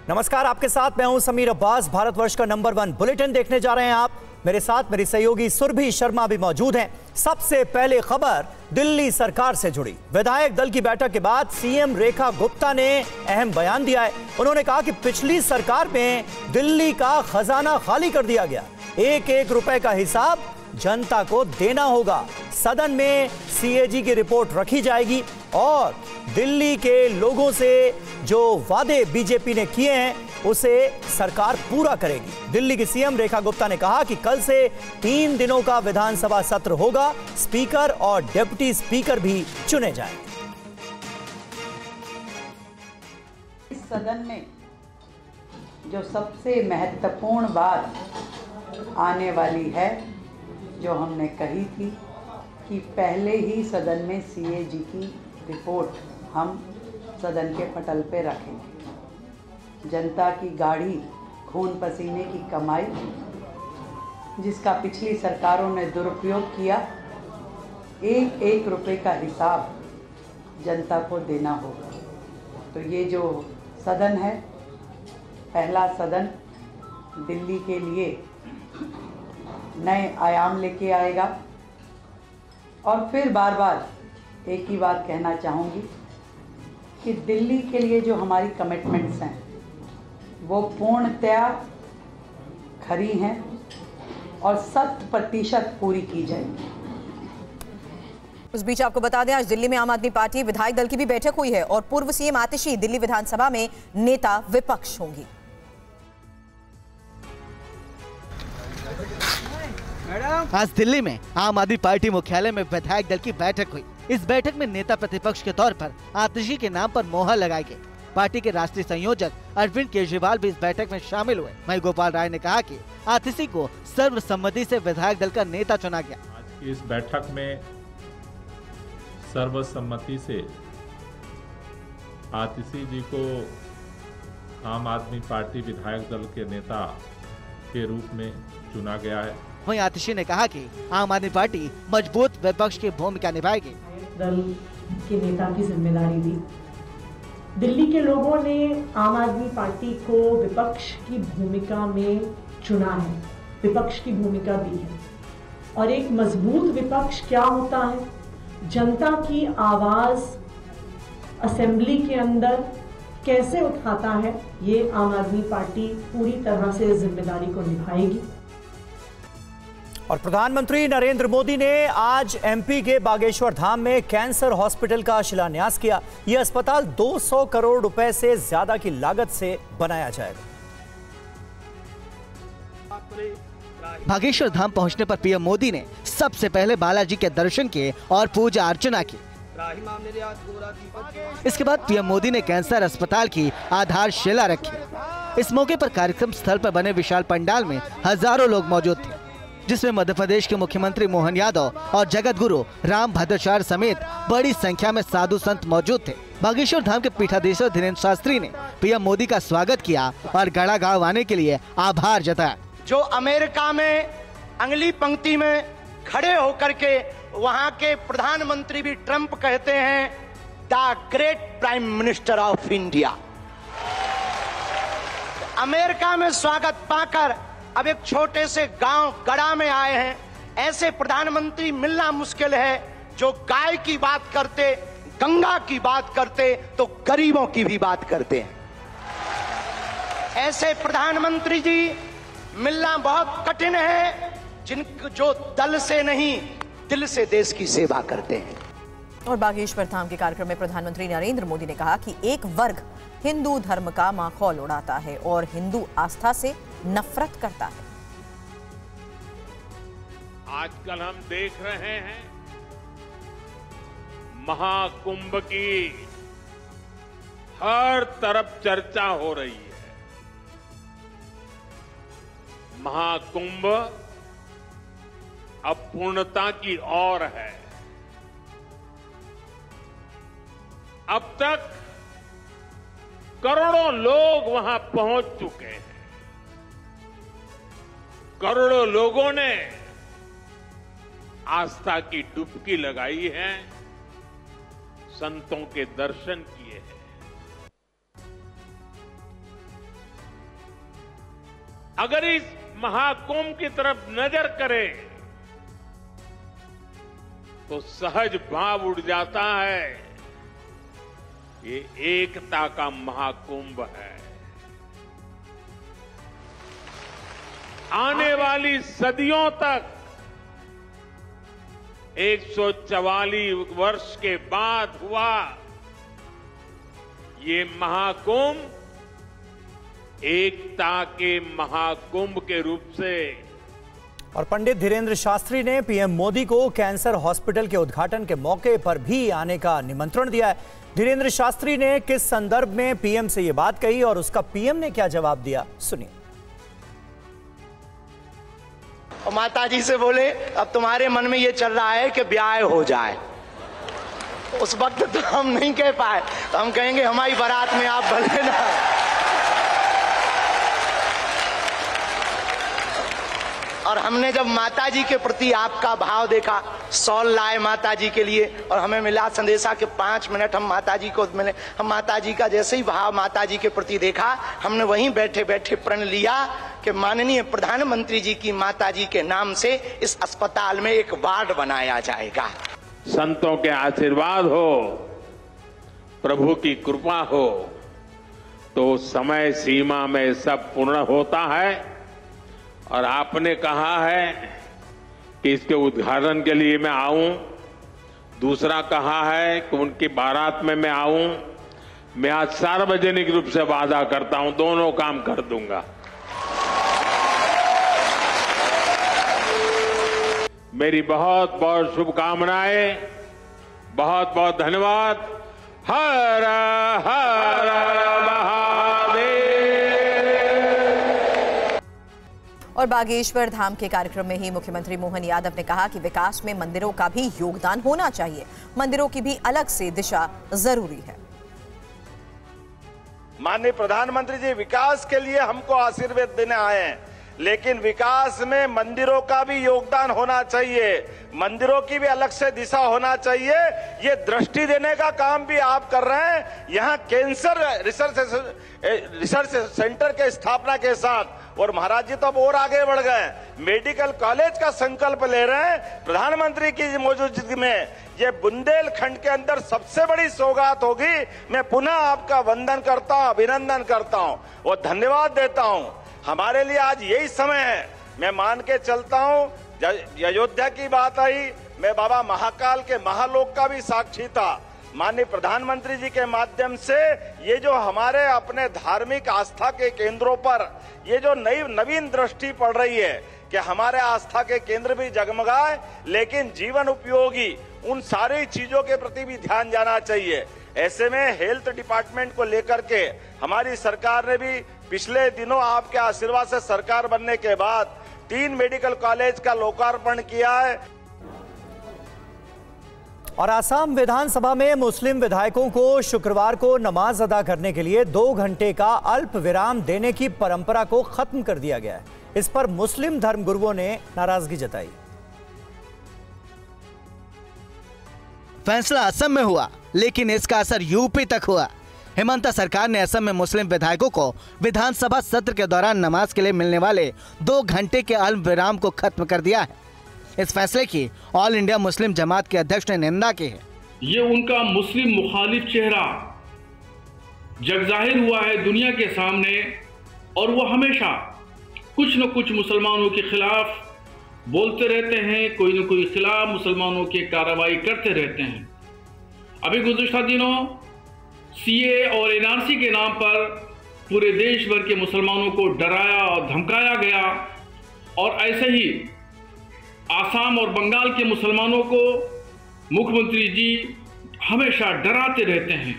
नमस्कार, आपके साथ मैं हूं समीर अब्बास। भारतवर्ष का नंबर 1 बुलेटिन देखने जा रहे हैं आप। मेरे साथ मेरी सहयोगी सुरभि शर्मा भी मौजूद हैं। सबसे पहले खबर दिल्ली सरकार से जुड़ी। विधायक दल की बैठक के बाद सीएम रेखा गुप्ता ने अहम बयान दिया है। उन्होंने कहा कि पिछली सरकार में दिल्ली का खजाना खाली कर दिया गया, एक एक रुपए का हिसाब जनता को देना होगा। सदन में सीएजी की रिपोर्ट रखी जाएगी और दिल्ली के लोगों से जो वादे बीजेपी ने किए हैं उसे सरकार पूरा करेगी। दिल्ली की सीएम रेखा गुप्ता ने कहा कि कल से 3 दिनों का विधानसभा सत्र होगा, स्पीकर और डिप्टी स्पीकर भी चुने जाएंगे। इस सदन में जो सबसे महत्वपूर्ण बात आने वाली है, जो हमने कही थी कि पहले ही सदन में सीएजी की रिपोर्ट हम सदन के पटल पे रखेंगे। जनता की गाढ़ी खून पसीने की कमाई जिसका पिछली सरकारों ने दुरुपयोग किया, एक एक रुपए का हिसाब जनता को देना होगा। तो ये जो सदन है, पहला सदन दिल्ली के लिए नए आयाम लेके आएगा। और फिर बार बार एक ही बात कहना चाहूँगी कि दिल्ली के लिए जो हमारी कमिटमेंट्स हैं वो पूर्णतया खरी हैं और 100% पूरी की जाएगी। उस बीच आपको बता दें, आज दिल्ली में आम आदमी पार्टी विधायक दल की भी बैठक हुई है और पूर्व सीएम आतिशी दिल्ली विधानसभा में नेता विपक्ष होंगी। आज दिल्ली में आम आदमी पार्टी मुख्यालय में विधायक दल की बैठक हुई। इस बैठक में नेता प्रतिपक्ष के तौर पर आतिशी के नाम पर मोहर लगाई गई। पार्टी के राष्ट्रीय संयोजक अरविंद केजरीवाल भी इस बैठक में शामिल हुए। वहीं गोपाल राय ने कहा कि आतिशी को सर्वसम्मति से विधायक दल का नेता चुना गया। आज की इस बैठक में सर्वसम्मति से आतिशी जी को आम आदमी पार्टी विधायक दल के नेता के रूप में चुना गया है। वहीं आतिशी ने कहा कि आम आदमी पार्टी मजबूत विपक्ष की भूमिका निभाएगी। दल के नेता की जिम्मेदारी दी। दिल्ली के लोगों ने आम आदमी पार्टी को विपक्ष की भूमिका में चुना है, विपक्ष की भूमिका दी है। और एक मजबूत विपक्ष क्या होता है? जनता की आवाज असेंबली के अंदर कैसे उठाता है, ये आम आदमी पार्टी पूरी तरह से जिम्मेदारी को निभाएगी। और प्रधानमंत्री नरेंद्र मोदी ने आज एमपी के बागेश्वर धाम में कैंसर हॉस्पिटल का शिलान्यास किया। यह अस्पताल 200 करोड़ रुपए से ज्यादा की लागत से बनाया जाएगा। बागेश्वर धाम पहुंचने पर पीएम मोदी ने सबसे पहले बालाजी के दर्शन किए और पूजा अर्चना की। इसके बाद पीएम मोदी ने कैंसर अस्पताल की आधारशिला रखी। इस मौके पर कार्यक्रम स्थल पर बने विशाल पंडाल में हजारों लोग मौजूद थे, जिसमें मध्य प्रदेश के मुख्यमंत्री मोहन यादव और जगत गुरु राम भद्राचार्य समेत बड़ी संख्या में साधु संत मौजूद थे। बागेश्वर धाम के पीठाधीश्वर धीरेन्द्र शास्त्री ने पीएम मोदी का स्वागत किया और गड़ा गाँव के लिए आभार जताया। जो अमेरिका में अगली पंक्ति में खड़े होकर के वहां के प्रधानमंत्री भी ट्रंप कहते हैं the great prime minister of India. America में स्वागत पाकर अब एक छोटे से गांव गड़ा में आए हैं। ऐसे प्रधानमंत्री मिलना मुश्किल है जो गाय की बात करते, गंगा की बात करते तो गरीबों की भी बात करते हैं। ऐसे प्रधानमंत्री जी मिलना बहुत कठिन है, जो दल से नहीं दिल से देश की सेवा करते हैं। और बागेश्वर धाम के कार्यक्रम में प्रधानमंत्री नरेंद्र मोदी ने कहा कि एक वर्ग हिंदू धर्म का माखौल उड़ाता है और हिंदू आस्था से नफरत करता है। आजकल हम देख रहे हैं महाकुंभ की हर तरफ चर्चा हो रही है। महाकुंभ अपूर्णता की ओर है। अब तक करोड़ों लोग वहां पहुंच चुके हैं। करोड़ों लोगों ने आस्था की डुबकी लगाई है, संतों के दर्शन किए हैं। अगर इस महाकुंभ की तरफ नजर करें तो सहज भाव उड़ जाता है। ये एकता का महाकुंभ है। आने वाली सदियों तक 144 वर्ष के बाद हुआ ये महाकुंभ एकता के महाकुंभ के रूप से। और पंडित धीरेन्द्र शास्त्री ने पीएम मोदी को कैंसर हॉस्पिटल के उद्घाटन के मौके पर भी आने का निमंत्रण दिया है। धीरेन्द्र शास्त्री ने किस संदर्भ में पीएम से यह बात कही और उसका पीएम ने क्या जवाब दिया, सुनिए। और माता जी से बोले अब तुम्हारे मन में ये चल रहा है कि ब्याह हो जाए। उस वक्त तो हम नहीं कह पाए, तो हम कहेंगे हमारी बारात में आप भले ना। और हमने जब माता जी के प्रति आपका भाव देखा, सॉल लाए माता जी के लिए और हमें मिला संदेशा के 5 मिनट हम माता जी को मिले। हम माता जी का जैसे ही भाव माता जी के प्रति देखा, हमने वहीं बैठे बैठे प्रण लिया कि माननीय प्रधानमंत्री जी की माता जी के नाम से इस अस्पताल में एक वार्ड बनाया जाएगा। संतों के आशीर्वाद हो, प्रभु की कृपा हो तो समय सीमा में सब पूर्ण होता है। और आपने कहा है कि इसके उद्घाटन के लिए मैं आऊं, दूसरा कहा है कि उनकी बारात में मैं आऊं। मैं आज सार्वजनिक रूप से वादा करता हूं, दोनों काम कर दूंगा। मेरी बहुत बहुत शुभकामनाएं, बहुत बहुत धन्यवाद। हर हर महादेव। और बागेश्वर धाम के कार्यक्रम में ही मुख्यमंत्री मोहन यादव ने कहा कि विकास में मंदिरों का भी योगदान होना चाहिए, मंदिरों की भी अलग से दिशा जरूरी है। माननीय प्रधानमंत्री जी विकास के लिए हमको आशीर्वाद देने आए हैं, लेकिन विकास में मंदिरों का भी योगदान होना चाहिए, मंदिरों की भी अलग से दिशा होना चाहिए। ये दृष्टि देने का काम भी आप कर रहे हैं। यहाँ कैंसर रिसर्च सेंटर के स्थापना के साथ, और महाराज जी तो अब और आगे बढ़ गए, मेडिकल कॉलेज का संकल्प ले रहे हैं। प्रधानमंत्री की मौजूदगी में ये बुंदेलखंड के अंदर सबसे बड़ी सौगात होगी। मैं पुनः आपका वंदन करता हूं, अभिनंदन करता हूं और धन्यवाद देता हूं। हमारे लिए आज यही समय है। मैं मान के चलता हूं, अयोध्या की बात आई, मैं बाबा महाकाल के महालोक का भी साक्षी था। माननीय प्रधानमंत्री जी के माध्यम से ये जो हमारे अपने धार्मिक आस्था के केंद्रों पर ये जो नवीन दृष्टि पड़ रही है कि हमारे आस्था के केंद्र भी जगमगाए, लेकिन जीवन उपयोगी उन सारी चीजों के प्रति भी ध्यान जाना चाहिए। ऐसे में हेल्थ डिपार्टमेंट को लेकर के हमारी सरकार ने भी पिछले दिनों आपके आशीर्वाद से सरकार बनने के बाद 3 मेडिकल कॉलेज का लोकार्पण किया है। और आसाम विधानसभा में मुस्लिम विधायकों को शुक्रवार को नमाज अदा करने के लिए 2 घंटे का अल्प विराम देने की परंपरा को खत्म कर दिया गया है। इस पर मुस्लिम धर्मगुरुओं ने नाराजगी जताई। फैसला असम में हुआ, लेकिन इसका असर यूपी तक हुआ। हेमंत सरकार ने असम में मुस्लिम विधायकों को विधानसभा सत्र के दौरान नमाज के लिए मिलने वाले 2 घंटे के अल्प विराम को खत्म कर दिया है। इस फैसले की ऑल इंडिया मुस्लिम जमात के अध्यक्ष ने निंदा की है। ये उनका मुस्लिम मुखालिफ चेहरा जगजाहिर हुआ है दुनिया के सामने, और वो हमेशा कुछ न कुछ मुसलमानों के खिलाफ बोलते रहते हैं, कोई न कोई खिलाफ मुसलमानों की कार्रवाई करते रहते हैं। अभी गुज़िश्ता दिनों सीए और एनआरसी के नाम पर पूरे देश भर के मुसलमानों को डराया और धमकाया गया, और ऐसे ही आसाम और बंगाल के मुसलमानों को मुख्यमंत्री जी हमेशा डराते रहते हैं।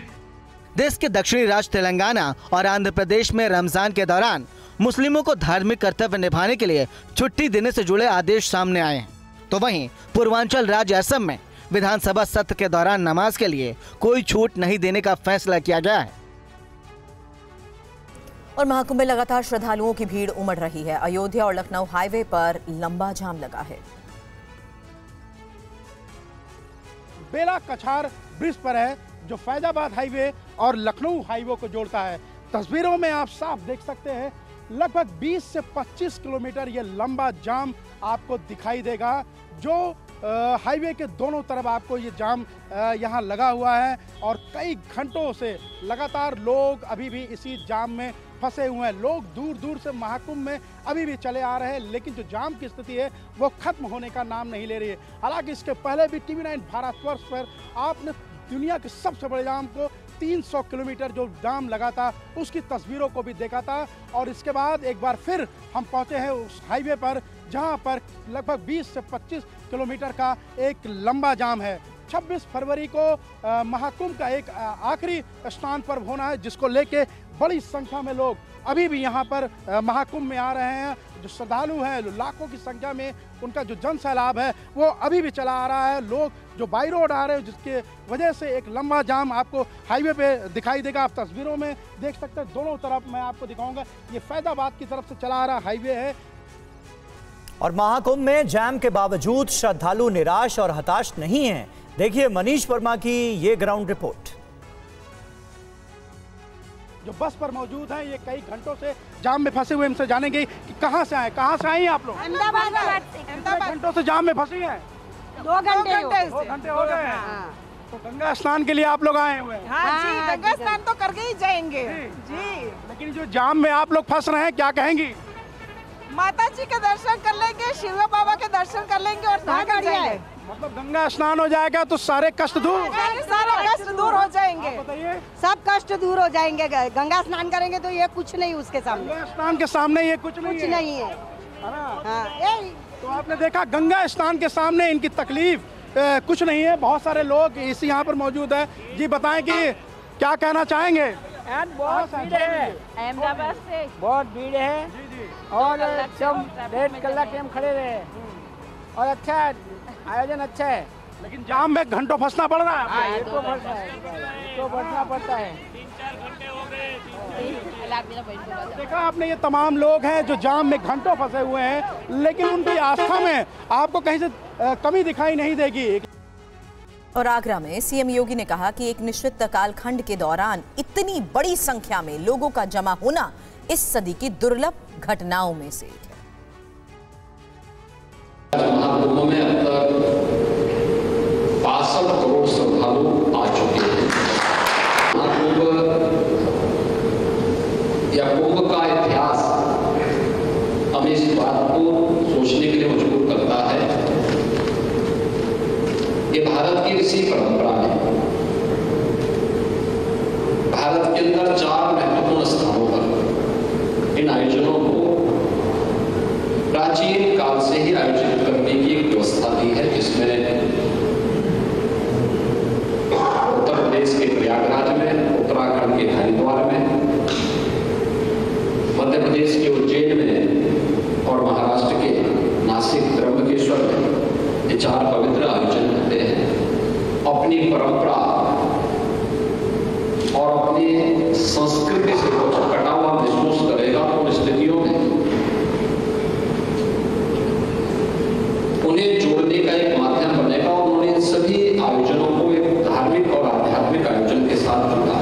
देश के दक्षिणी राज्य तेलंगाना और आंध्र प्रदेश में रमजान के दौरान मुस्लिमों को धार्मिक कर्तव्य निभाने के लिए छुट्टी देने से जुड़े आदेश सामने आए हैं, तो वहीं पूर्वांचल राज्य असम में विधानसभा सत्र के दौरान नमाज के लिए कोई छूट नहीं देने का फैसला किया गया है। और महाकुंभ में लगातार श्रद्धालुओं की भीड़ उमड़ रही है। अयोध्या और लखनऊ हाईवे पर लंबा जाम लगा है। बेला कछार ब्रिज पर है, जो फैजाबाद हाईवे और लखनऊ हाईवे को जोड़ता है। तस्वीरों में आप साफ देख सकते हैं लगभग 20 से 25 किलोमीटर ये लंबा जाम आपको दिखाई देगा। जो हाईवे के दोनों तरफ आपको ये जाम यहाँ लगा हुआ है और कई घंटों से लगातार लोग अभी भी इसी जाम में फंसे हुए हैं। लोग दूर दूर से महाकुंभ में अभी भी चले आ रहे हैं, लेकिन जो जाम की स्थिति है वो खत्म होने का नाम नहीं ले रही है। हालांकि इसके पहले भी TV9 भारतवर्ष पर आपने दुनिया के सबसे बड़े जाम को 300 किलोमीटर जो जाम लगा था उसकी तस्वीरों को भी देखा था। और इसके बाद एक बार फिर हम पहुंचे हैं उस हाईवे पर जहां पर लगभग 20 से 25 किलोमीटर का एक लंबा जाम है। 26 फरवरी को महाकुंभ का एक आखिरी स्नान पर्व होना है, जिसको लेके बड़ी संख्या में लोग अभी भी यहाँ पर महाकुंभ में आ रहे हैं। जो श्रद्धालु हैं लाखों की संख्या में, उनका जो जन सैलाब है वो अभी भी चला आ रहा है। लोग जो बाई रोड आ रहे हैं जिसके वजह से एक लंबा जाम आपको हाईवे पे दिखाई देगा। आप तस्वीरों में देख सकते हैं, दोनों तरफ मैं आपको दिखाऊंगा, ये फैजाबाद की तरफ से चला आ रहा हाईवे है। और महाकुंभ में जाम के बावजूद श्रद्धालु निराश और हताश नहीं हैं। देखिए मनीष वर्मा की ये ग्राउंड रिपोर्ट। जो बस पर मौजूद हैं ये कई घंटों से जाम में फंसे हुए, इनसे जानेंगे कि कहाँ से आए आप लोग? अहमदाबाद घंटों से जाम में फंसी हैं। 2 घंटे 2 घंटे हो गए हैं। तो गंगा स्नान के लिए आप लोग आए हुए हैं? हाँ जी, गंगा स्नान तो करके ही जाएंगे जी। लेकिन जो जाम में आप लोग फंस रहे हैं, क्या कहेंगी? माता जी के दर्शन कर लेंगे, शिव बाबा के दर्शन कर लेंगे और नहा जाएंगे। मतलब गंगा स्नान हो जाएगा तो सारे कष्ट दूर, सारे कष्ट दूर हो जाएंगे। बताइए, सब कष्ट दूर हो जाएंगे। गंगा स्नान करेंगे तो ये कुछ नहीं, उसके सामने गंगा स्नान के सामने ये कुछ नहीं है। हाँ, तो आपने देखा गंगा स्नान के सामने इनकी तकलीफ कुछ नहीं है। बहुत सारे लोग इस यहाँ पर मौजूद है। जी बताएं कि क्या कहना चाहेंगे? बहुत भीड़ है, अहमदाबाद से बहुत भीड़ है और सब 1.5 कलाक हम खड़े रहे और अच्छा आयोजन अच्छा है। लेकिन जाम में घंटों फंसना पड़ रहा है। ये तो फंसना है, तो फंसना पड़ता है। 3-4 घंटे हो गए। देखा आपने, ये तमाम लोग हैं जो जाम में घंटों फंसे हुए हैं, लेकिन उनकी आस्था में आपको कहीं से कमी दिखाई नहीं देगी। और आगरा में सीएम योगी ने कहा कि एक निश्चित कालखंड के दौरान इतनी बड़ी संख्या में लोगों का जमा होना इस सदी की दुर्लभ घटनाओं में से एक है। महाकुंभ में अब तक 62 करोड़ श्रद्धालु आ चुके हैं। महाकुंभ या कुंभ का इतिहास हमें इस बात को सोचने के लिए मजबूर करता है। ये भारत की ऋषि परंपरा है। भारत के अंदर 4 महत्वपूर्ण स्थानों पर इन आयोजनों को प्राचीन काल से ही आयोजित करने की एक व्यवस्था दी है, जिसमें उत्तर प्रदेश के प्रयागराज में, उत्तराखंड के हरिद्वार में, मध्य प्रदेश के उज्जैन में और महाराष्ट्र के नासिक त्र्यंबकेश्वर में ये 4 पवित्र आयोजन होते हैं। अपनी परंपरा और अपनी संस्कृति से कुछ कटा हुआ महसूस करेगा तो उन स्थितियों में उन्हें जोड़ने का एक माध्यम बनेगा। और उन्होंने इन सभी आयोजनों को एक धार्मिक और आध्यात्मिक आयोजन के साथ जोड़ा।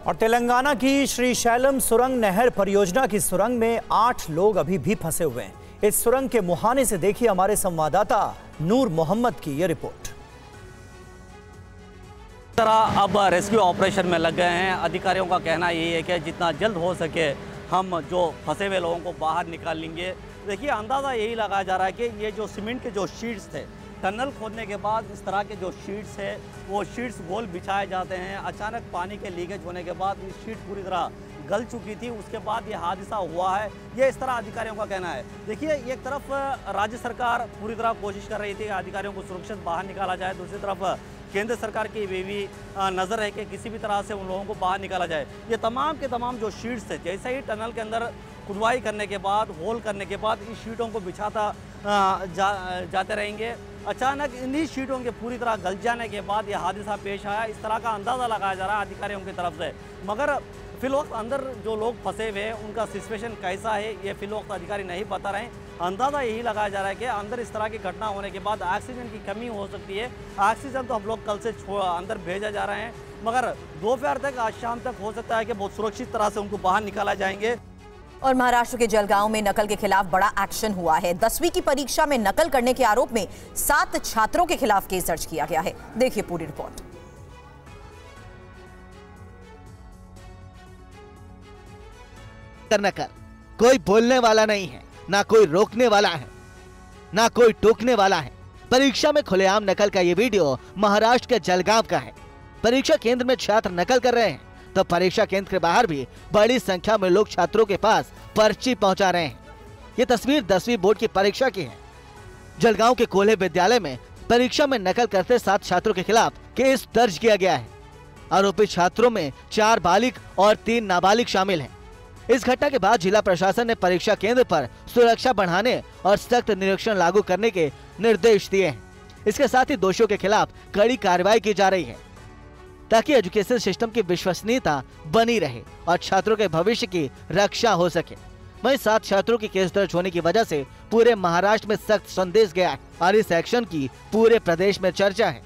और तेलंगाना की श्री शैलम सुरंग नहर परियोजना की सुरंग में 8 लोग अभी भी फंसे हुए हैं। इस सुरंग के मुहाने से देखिए हमारे संवाददाता नूर मोहम्मद की यह रिपोर्ट। तरह अब रेस्क्यू ऑपरेशन में लग गए हैं। अधिकारियों का कहना यही है कि जितना जल्द हो सके हम जो फंसे हुए लोगों को बाहर निकाल लेंगे। देखिए अंदाज़ा यही लगाया जा रहा है कि ये जो सीमेंट के जो शीट्स थे, टनल खोदने के बाद इस तरह के जो शीट्स है वो शीट्स गोल बिछाए जाते हैं। अचानक पानी के लीकेज होने के बाद ये शीट पूरी तरह गल चुकी थी, उसके बाद ये हादसा हुआ है, ये इस तरह अधिकारियों का कहना है। देखिए एक तरफ राज्य सरकार पूरी तरह कोशिश कर रही थी कि अधिकारियों को सुरक्षित बाहर निकाला जाए, दूसरी तरफ केंद्र सरकार की भी नज़र है कि किसी भी तरह से उन लोगों को बाहर निकाला जाए। ये तमाम के तमाम जो शीट्स थे, जैसे ही टनल के अंदर खुदवाई करने के बाद, होल करने के बाद इस शीटों को बिछाता जाते रहेंगे। अचानक इन्हीं शीटों के पूरी तरह गल जाने के बाद यह हादसा पेश आया। इस तरह का अंदाज़ा लगाया जा रहा है अधिकारियों की तरफ से, मगर फिलवक्त अंदर जो लोग फंसे हुए हैं उनका सिचुएशन कैसा है ये फिलवक्त अधिकारी नहीं बता रहे हैं। अंदाज़ा यही लगाया जा रहा है कि अंदर इस तरह की घटना होने के बाद ऑक्सीजन की कमी हो सकती है। ऑक्सीजन तो हम लोग कल से अंदर भेजा जा रहे हैं, मगर दोपहर तक, आज शाम तक हो सकता है कि बहुत सुरक्षित तरह से उनको बाहर निकाला जाएंगे। और महाराष्ट्र के जलगांव में नकल के खिलाफ बड़ा एक्शन हुआ है। 10वीं की परीक्षा में नकल करने के आरोप में 7 छात्रों के खिलाफ केस दर्ज किया गया है। देखिए पूरी रिपोर्ट। न कर कोई बोलने वाला नहीं है, ना कोई रोकने वाला है, ना कोई टोकने वाला है। परीक्षा में खुलेआम नकल का ये वीडियो महाराष्ट्र के जलगांव का है। परीक्षा केंद्र में छात्र नकल कर रहे हैं तो परीक्षा केंद्र के बाहर भी बड़ी संख्या में लोग छात्रों के पास पर्ची पहुंचा रहे हैं। ये तस्वीर 10वीं बोर्ड की परीक्षा की है। जलगांव के कोल्हे विद्यालय में परीक्षा में नकल करते 7 छात्रों के खिलाफ केस दर्ज किया गया है। आरोपी छात्रों में 4 बालिग और 3 नाबालिग शामिल हैं। इस घटना के बाद जिला प्रशासन ने परीक्षा केंद्र पर सुरक्षा बढ़ाने और सख्त निरीक्षण लागू करने के निर्देश दिए हैं। इसके साथ ही दोषियों के खिलाफ कड़ी कार्रवाई की जा रही है ताकि एजुकेशन सिस्टम की विश्वसनीयता बनी रहे और छात्रों के भविष्य की रक्षा हो सके। वहीं 7 छात्रों की केस दर्ज होने की वजह से पूरे महाराष्ट्र में सख्त संदेश गया है और इस एक्शन की पूरे प्रदेश में चर्चा है।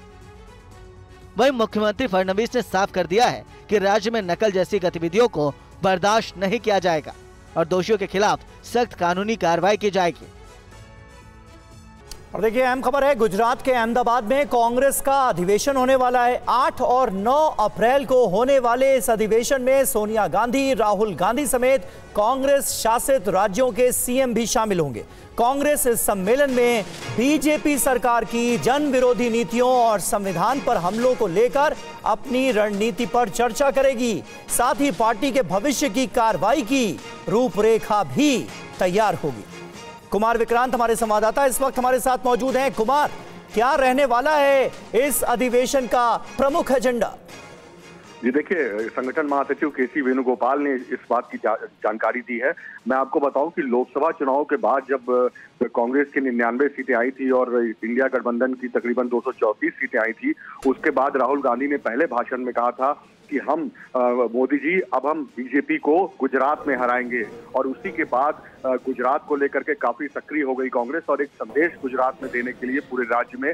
वहीं मुख्यमंत्री फडणवीस ने साफ कर दिया है कि राज्य में नकल जैसी गतिविधियों को बर्दाश्त नहीं किया जाएगा और दोषियों के खिलाफ सख्त कानूनी कार्रवाई की जाएगी। और देखिए अहम खबर है, गुजरात के अहमदाबाद में कांग्रेस का अधिवेशन होने वाला है। 8 और 9 अप्रैल को होने वाले इस अधिवेशन में सोनिया गांधी, राहुल गांधी समेत कांग्रेस शासित राज्यों के सीएम भी शामिल होंगे। कांग्रेस इस सम्मेलन में बीजेपी सरकार की जन विरोधी नीतियों और संविधान पर हमलों को लेकर अपनी रणनीति पर चर्चा करेगी। साथ ही पार्टी के भविष्य की कार्रवाई की रूपरेखा भी तैयार होगी। कुमार विक्रांत हमारे संवाददाता इस वक्त हमारे साथ मौजूद हैं। कुमार, क्या रहने वाला है इस अधिवेशन का प्रमुख एजेंडा? जी देखिए, संगठन महासचिव केसी वेणुगोपाल ने इस बात की जानकारी दी है। मैं आपको बताऊं कि लोकसभा चुनाव के बाद जब कांग्रेस की 99 सीटें आई थी और इंडिया गठबंधन की तकरीबन 234 सीटें आई थी, उसके बाद राहुल गांधी ने पहले भाषण में कहा था कि हम मोदी जी अब हम बीजेपी को गुजरात में हराएंगे और उसी के बाद गुजरात को लेकर के काफी सक्रिय हो गई कांग्रेस और एक संदेश गुजरात में देने के लिए पूरे राज्य में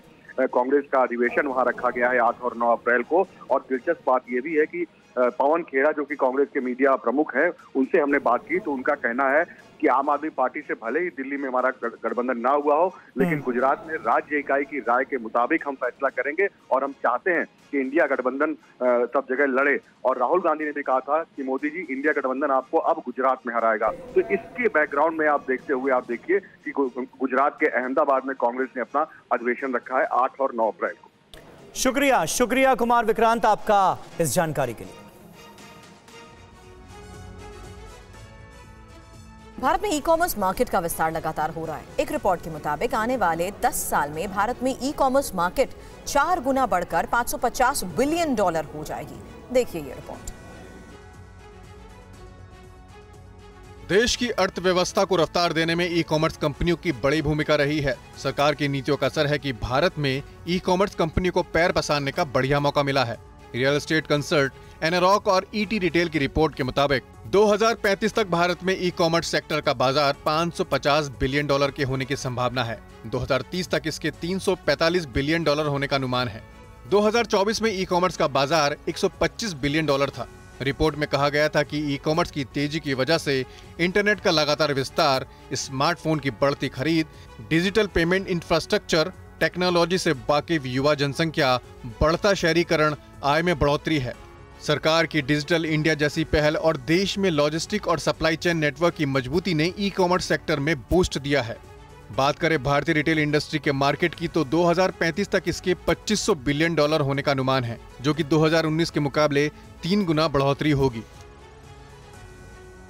कांग्रेस का अधिवेशन वहां रखा गया है 8 और 9 अप्रैल को। और दिलचस्प बात यह भी है कि पवन खेड़ा जो कि कांग्रेस के मीडिया प्रमुख हैं, उनसे हमने बात की तो उनका कहना है कि आम आदमी पार्टी से भले ही दिल्ली में हमारा गठबंधन ना हुआ हो, लेकिन गुजरात में राज्य इकाई की राय के मुताबिक हम फैसला करेंगे और हम चाहते हैं कि इंडिया गठबंधन सब जगह लड़े। और राहुल गांधी ने भी कहा था कि मोदी जी इंडिया गठबंधन आपको अब गुजरात में हराएगा। तो इसके बैकग्राउंड में आप देखते हुए आप देखिए कि गुजरात के अहमदाबाद में कांग्रेस ने अपना अधिवेशन रखा है 8 और 9 अप्रैल को। शुक्रिया कुमार विक्रांत आपका इस जानकारी के लिए। भारत में ई कॉमर्स मार्केट का विस्तार लगातार हो रहा है। एक रिपोर्ट के मुताबिक आने वाले 10 साल में भारत में ई कॉमर्स मार्केट 4 गुना बढ़कर $550 बिलियन हो जाएगी। देखिए ये रिपोर्ट। देश की अर्थव्यवस्था को रफ्तार देने में ई कॉमर्स कंपनियों की बड़ी भूमिका रही है। सरकार की नीतियों का असर है कि भारत में ई कॉमर्स कंपनियों को पैर पसारने का बढ़िया मौका मिला है। रियल एस्टेट कंसल्ट, एनरॉक और ईटी रिटेल की रिपोर्ट के मुताबिक 2035 तक भारत में ई कॉमर्स सेक्टर का बाजार $550 बिलियन के होने की संभावना है। 2030 तक इसके $345 बिलियन होने का अनुमान है। 2024 में ई कॉमर्स का बाजार $125 बिलियन था। रिपोर्ट में कहा गया था कि ई कॉमर्स की तेजी की वजह से इंटरनेट का लगातार विस्तार, स्मार्टफोन की बढ़ती खरीद, डिजिटल पेमेंट इंफ्रास्ट्रक्चर, टेक्नोलॉजी से वाकिफ युवा जनसंख्या, बढ़ता शहरीकरण, आय में बढ़ोतरी है। सरकार की डिजिटल इंडिया जैसी पहल और देश में लॉजिस्टिक और सप्लाई चेन नेटवर्क की मजबूती ने ई कॉमर्स सेक्टर में बूस्ट दिया है। बात करें भारतीय रिटेल इंडस्ट्री के मार्केट की तो 2035 तक इसके $2500 बिलियन होने का अनुमान है, जो कि 2019 के मुकाबले 3 गुना बढ़ोतरी होगी।